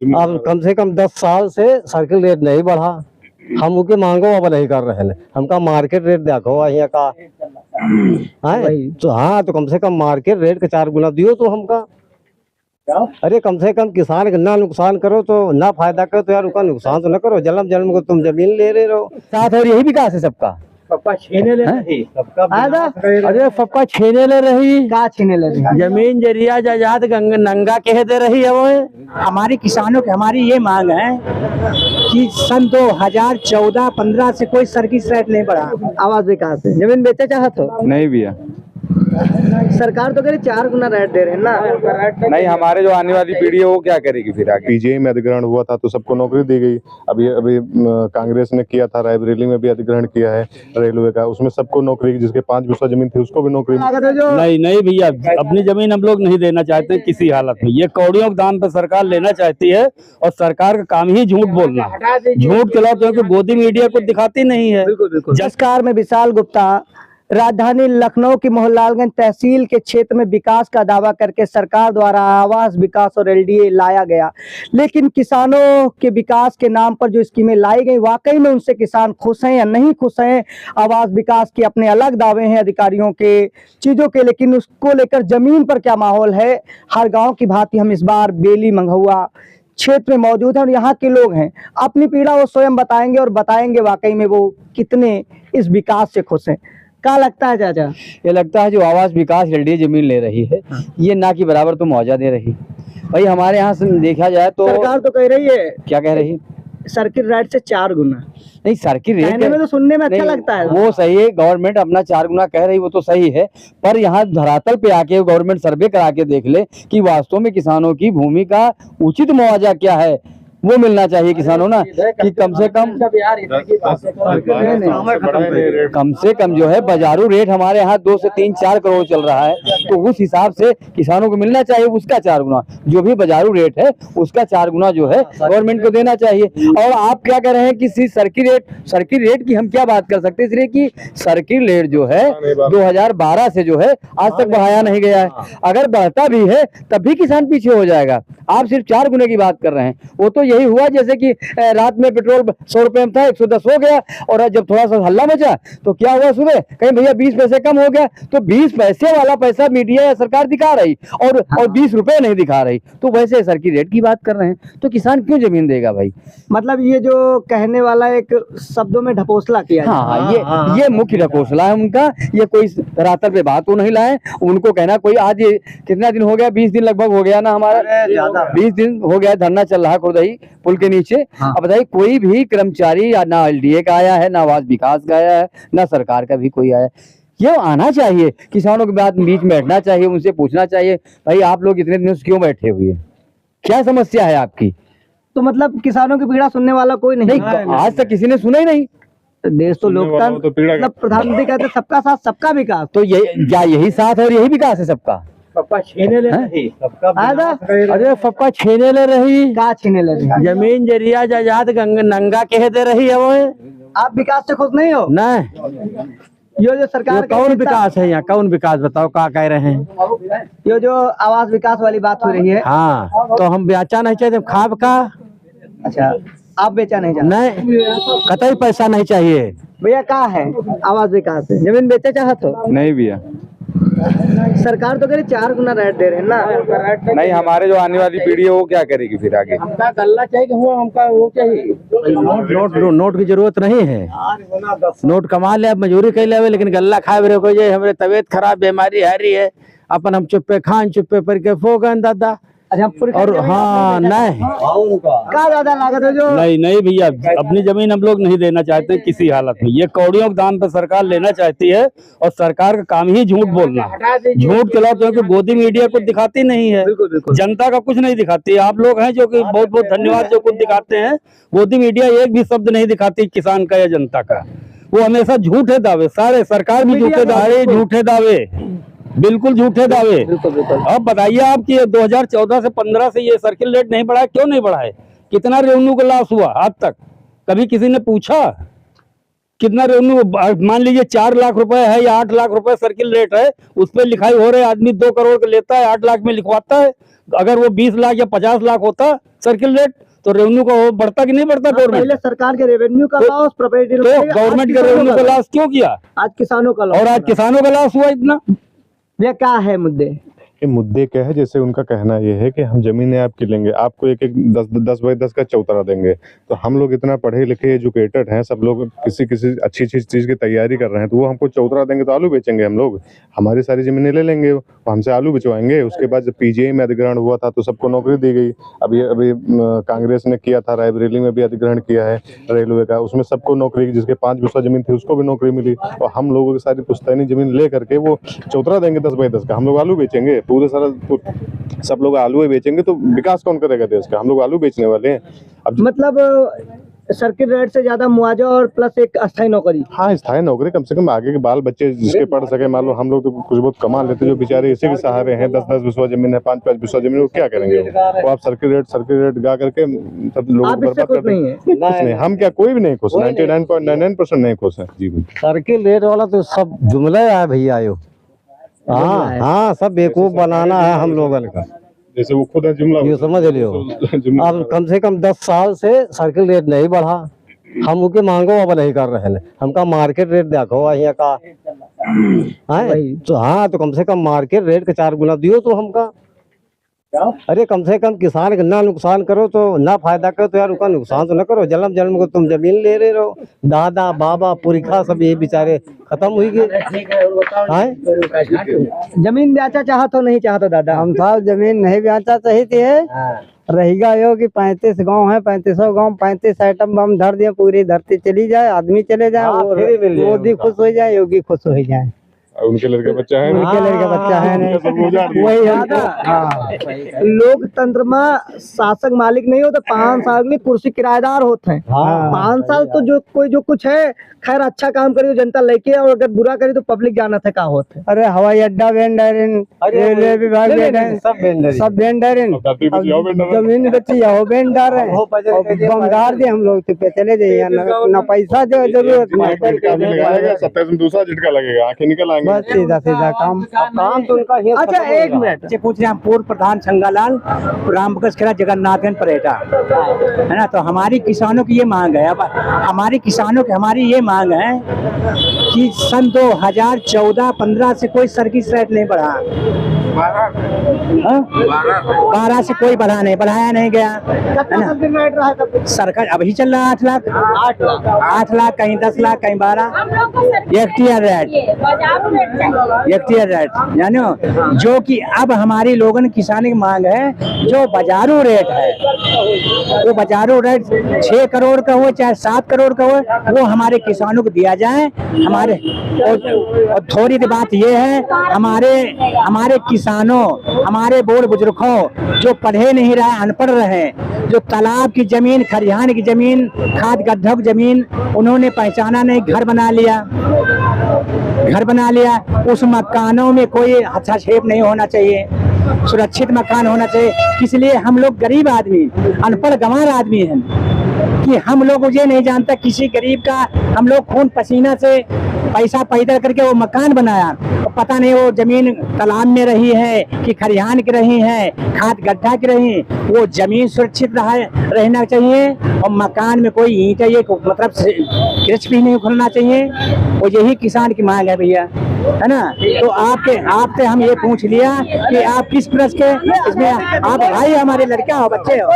अब कम से कम 10 साल से सर्किल रेट नहीं बढ़ा। हम उनके मांगो अब नहीं कर रहे हैं। हमका मार्केट रेट देखो यहाँ का है तो हाँ, तो कम से कम मार्केट रेट के 4 गुना दियो तो हमका। अरे कम से कम किसान का ना नुकसान करो तो ना फायदा करो तो यार उसका नुकसान तो ना करो। जन्म जन्म को तुम जमीन ले रहे हो साथ, और यही विकास है सबका। पप्पा छीने ले रही, अरे पप्पा छीने ले रही, का छीने ले रही जमीन जरिया जायदाद नंगा कह दे रही है वो। हमारी किसानों की हमारी ये मांग है कि सन 2014-15 से कोई सर्किट रेट नहीं बढ़ा। आवास विकास है, जमीन बेचा चाहत हो नहीं भैया, सरकार तो कह रही 4 गुना रेट दे रहे हैं ना। नहीं, हमारे जो आने वाली पीढ़ी है वो क्या करेगी फिर आगे। पीजीआई में अधिग्रहण हुआ था तो सबको नौकरी दी गई। अभी कांग्रेस ने किया था, रायबरेली में भी अधिग्रहण किया है रेलवे का, उसमें सबको नौकरी, जिसके 5 बिस्सा जमीन थी उसको भी नौकरी। नहीं भैया, अपनी जमीन हम लोग नहीं देना चाहते किसी हालत में। ये कौड़ियों के दाम पे सरकार लेना चाहती है और सरकार का काम ही झूठ बोलना, झूठ खिलाओ, क्योंकि गोदी मीडिया को दिखाती नहीं है। नमस्कार, मैं विशाल गुप्ता। राजधानी लखनऊ की मोहनलालगंज तहसील के क्षेत्र में विकास का दावा करके सरकार द्वारा आवास विकास और एलडीए लाया गया, लेकिन किसानों के विकास के नाम पर जो स्कीमें लाई गई, वाकई में उनसे किसान खुश हैं या नहीं खुश हैं? आवास विकास के अपने अलग दावे हैं अधिकारियों के चीज़ों के, लेकिन उसको लेकर जमीन पर क्या माहौल है? हर गाँव की भांति हम इस बार बेली मंगहुआ क्षेत्र में मौजूद हैं और यहाँ के लोग हैं, अपनी पीड़ा वो स्वयं बताएंगे और बताएंगे वाकई में वो कितने इस विकास से खुश हैं। क्या लगता है चाचा? ये लगता है जो आवास विकास एलडीए जमीन ले रही है ये ना कि बराबर तो मुआवजा दे रही। भाई हमारे यहाँ से देखा जाए तो सरकार तो कह रही है, क्या कह रही? सर्किट रेट से 4 गुना। नहीं, सर्किट रेट में तो सुनने में अच्छा लगता है, वो सही है, गवर्नमेंट अपना 4 गुना कह रही, वो तो सही है, पर यहाँ धरातल पे आके गवर्नमेंट सर्वे करा के देख ले कि वास्तव में किसानों की भूमि का उचित मुआवजा क्या है, वो मिलना चाहिए किसानों ना, कि कम से कम जो है बाजारू रेट हमारे यहाँ 2 से 3-4 करोड़ चल रहा है, तो उस हिसाब से किसानों को मिलना चाहिए उसका 4 गुना। जो भी बाजारू रेट है उसका 4 गुना जो है गवर्नमेंट को देना चाहिए। और आप क्या कह रहे हैं कि सर्किट रेट की हम क्या बात कर सकते हैं, इसलिए कि सर्किट रेट जो है 2012 से जो है आज तक बढ़ाया नहीं गया है। अगर बढ़ता भी है तब भी किसान पीछे हो जाएगा। आप सिर्फ 4 गुने की बात कर रहे हैं। वो तो यही हुआ जैसे कि रात में पेट्रोल 100 रुपए में था 110 हो गया, और जब थोड़ा सा हल्ला मचा तो क्या हुआ, सुबह कहीं भैया 20 पैसे कम हो गया, तो 20 पैसे वाला पैसा मीडिया या सरकार दिखा रही और 20 रुपए नहीं दिखा रही, तो वैसे सर्किट रेट की बात कर रहे हैं, तो किसान क्यों जमीन देगा भाई? मतलब ये जो कहने वाला एक शब्दों में ढकोसला किया। हाँ, ये मुख्य ढकोसला है उनका। ये कोई धरातल पे बात तो नहीं लाए। उनको कहना कोई आज कितना दिन हो गया, 20 दिन लगभग हो गया ना, हमारा 20 दिन हो गया धरना चल रहा है खुरदही पुल के नीचे। अब बताइए, कोई भी कर्मचारी या ना एलडीए का आया है, ना आवास विकास का आया है, ना सरकार का भी कोई आया है। ये आना चाहिए, किसानों के बात बीच में बैठना चाहिए, उनसे पूछना चाहिए भाई आप लोग इतने दिनों से क्यों बैठे हुए, क्या समस्या है आपकी? तो मतलब किसानों की पीड़ा सुनने वाला कोई नहीं, आज तक किसी ने सुना ही नहीं। देश तो लोकतंत्र, मतलब प्रधानमंत्री कहते सबका साथ सबका विकास, तो यही साथ और यही विकास है सबका। पप्पा छीने ले रही, अरे पप्पा छीने ले रही, का छीने ले रही? जमीन जरिया जायदाद नंगा कह दे रही है वो। आप विकास से खुश नहीं हो? नहीं, ये जो सरकार कौन विकास है यहाँ, कौन विकास बताओ, क्या कह रहे हैं? ये जो आवास विकास वाली बात हो रही है, हाँ, तो हम बेचा नहीं चाहते खाब का। अच्छा, आप बेचा नहीं चाहते? नहीं, कतई पैसा नहीं चाहिए भैया। क्या है आवास विकास है, जमीन बेचा चाहत हो? नहीं भैया, सरकार तो कह रही 4 गुना रेट दे रहे हैं ना। नहीं, हमारे जो आने वाली पीढ़ी है वो क्या करेगी फिर आगे। हमका गल्ला चाहिए, हुआ हमका वो चाहिए। नोट की जरूरत नहीं है। नोट कमा ले, मजूरी कर ले, लेकिन गल्ला खाए रहे को जे हमारे तबीयत खराब बीमारी हारी है, अपन हम चुप्पे खान चुप्पे पर के फोगन दादा। अच्छा, और हाँ, नहीं क्या ज्यादा लागत है जो? नहीं भैया, अपनी जमीन हम लोग नहीं देना चाहते किसी हालत में। ये कौड़ियों के दाम पे सरकार लेना चाहती है और सरकार का काम ही झूठ बोलना, झूठ खिलाओ, क्योंकि गोदी मीडिया को दिखाती नहीं है, जनता का कुछ नहीं दिखाती। आप लोग हैं जो कि बहुत बहुत धन्यवाद जो कुछ दिखाते हैं। गोदी मीडिया एक भी शब्द नहीं दिखाती किसान का या जनता का, वो हमेशा झूठे दावे, सारे सरकार भी झूठे दावे, बिल्कुल झूठे दावे। अब बताइए आप कि 2014 से 15 से ये सर्किल रेट नहीं बढ़ा, क्यों नहीं बढ़ा है? कितना रेवेन्यू का लॉस हुआ आज तक? कभी किसी ने पूछा? कितना रेवेन्यू, मान लीजिए 4 लाख रुपए है या 8 लाख रुपए सर्किल रेट है, उस पर लिखाई हो रहे, आदमी 2 करोड़ का लेता है, 8 लाख में लिखवाता है। अगर वो 20 लाख या 50 लाख होता सर्किल रेट तो रेवेन्यू का वो बढ़ता कि नहीं बढ़ता? गवर्नमेंट पहले सरकार के रेवेन्यू का लॉस, प्रॉपर्टी तो गवर्नमेंट के रेवेन्यू का लॉस क्यों किया? आज किसानों का लॉस, और आज किसानों का लॉस हुआ इतना। ये क्या है मुद्दे? ये मुद्दे क्या है, जैसे उनका कहना ये है कि हम जमीनें आपकी लेंगे, आपको एक 10 बाई 10 का चौतरा देंगे। तो हम लोग इतना पढ़े लिखे एजुकेटेड हैं, सब लोग किसी अच्छी चीज़ की तैयारी कर रहे हैं, तो वो हमको चौतरा देंगे तो आलू बेचेंगे हम लोग। हमारी सारी जमीनें ले लेंगे, हमसे आलू बिचवाएंगे। उसके बाद जब पीजीआई में अधिग्रहण हुआ था तो सबको नौकरी दी गई। अभी कांग्रेस ने किया था, रायबरेली में भी अधिग्रहण किया है रेलवे का, उसमें सबको नौकरी, जिसके 5 बिस्सा जमीन थी उसको भी नौकरी मिली। और हम लोगों की सारी पुश्तैनी जमीन ले करके वो चौतरा देंगे 10 बाई 10 का, हम लोग आलू बेचेंगे। पूरे सारा सब लोग आलू ही बेचेंगे, तो विकास कौन करेगा देश का? हम लोग आलू बेचने वाले हैं। अब मतलब सर्किल रेट से ज्यादा मुआवजा और प्लस एक अस्थायी नौकरी। हाँ, स्थायी नौकरी, कम से कम आगे के बाल बच्चे जिसके पढ़ सके। मान लो हम लोग तो कुछ बहुत कमा लेते, जो बेचारे इसी के सहारे हैं, 10-10 बिस्वा जमीन है, 5-5 बिस्वा जमीन, वो क्या करेंगे? वो आप सर्किल रेट गा करके सब लोगों को बर्बाद कर देंगे। कुछ नहीं, हम क्या, कोई भी नहीं खुश, 99.99% नहीं खुश है जी। सर्किल रेट वाला तो सब जुमला है भैया यो। हाँ हाँ, सब बेवकूफ बनाना है हम लोगन का, जैसे वो खुद है जुमला, ये समझ लियो। अब कम से कम 10 साल से सर्किल रेट नहीं बढ़ा, हम उनके मांगो अब नहीं कर रहे हैं। हमका मार्केट रेट देखो यहाँ का है तो, हाँ तो कम से कम मार्केट रेट के 4 गुना दियो तो हमका। अरे कम से कम किसान का ना नुकसान करो तो, ना फायदा करो तो यार उसका नुकसान तो ना करो। जन्म जन्म को तुम जमीन ले रहे हो, दादा बाबा पुरखा सब ये बेचारे खत्म हुई गए। जमीन बेचा चाहा तो नहीं चाहता दादा? हम साहब जमीन नहीं बेचा चाहिए है। रहेगा यो कि 35 गांव है, 3500 गांव, 35 आइटम बम धर दिए, पूरी धरती चली जाए, आदमी चले जाए, और मोदी खुश हो जाए, योगी खुश हो जाए। उनके लड़के बच्चा है, उनके लड़के बच्चा है नहीं, वही हाँ। लोकतंत्र में शासक मालिक नहीं होता, 5 साल के लिए कुर्सी किराएदार होते हैं। 5 साल तो जो कुछ है, खैर अच्छा काम करे तो जनता लेके, और अगर बुरा करे तो पब्लिक जाना था क्या होता है। अरे हवाई अड्डा वेंडरिन, रेलवे विभाग सब वेंडरिन, जमीन बेची हो वेंडर है, बंगार दे हम लोग पे चले जाइए, न पैसा जो जरूरत लगाएगा, 27 में दूसरा झटका लगेगा, आंखें निकल आएंगे, बस सीधा काम तो उनका ही। अच्छा एक मिनट से पूछ रहे हैं, पूर्व प्रधान संगालाल, रामबक्स खेड़ा, जगन्नाथगंज परेटा, है ना। तो हमारी किसानों की ये मांग है, अब हमारी किसानों की हमारी ये मांग है कि सन 2014-15 से कोई सर्किल रेट नहीं बढ़ा, 12 से कोई बढ़ाया नहीं गया, है ना। सरकार अभी चल रहा 8 लाख, 8 लाख, कहीं 10 लाख, कहीं 12। एक्टियर रेट जानो, जो कि अब हमारी लोगन किसान की मांग है, जो बाजारू रेट है, वो बाजारू रेट 6 करोड़ का हो चाहे 7 करोड़ का हो, वो हमारे किसानों को दिया जाए। हमारे और थोड़ी सी बात ये है, हमारे किसानों, हमारे बूढ़ बुजुर्गों जो पढ़े नहीं रहे, अनपढ़ रहे, जो तालाब की जमीन, खरिहान की जमीन, खाद गड्ढों की जमीन उन्होंने पहचाना नहीं, घर बना लिया, उस मकानों में कोई हस्तक्षेप नहीं होना चाहिए, सुरक्षित मकान होना चाहिए। इसलिए हम लोग गरीब आदमी, अनपढ़ गंवार आदमी हैं कि हम लोग ये नहीं जानता, किसी गरीब का हम लोग खून पसीना से पैसा पैदा करके वो मकान बनाया, तो पता नहीं वो जमीन तालाब में रही है कि खरिहान की रही है, खाद गड्ढा की रही, वो जमीन सुरक्षित रहना चाहिए, और मकान में कोई ईंट ये मतलब कृष भी नहीं उखड़ना चाहिए। वो यही किसान की मांग है भैया, है ना। तो आपसे हम ये पूछ लिया कि आप किस प्रश्न के इसमें, आप भाई हमारे लड़का हो, बच्चे हो।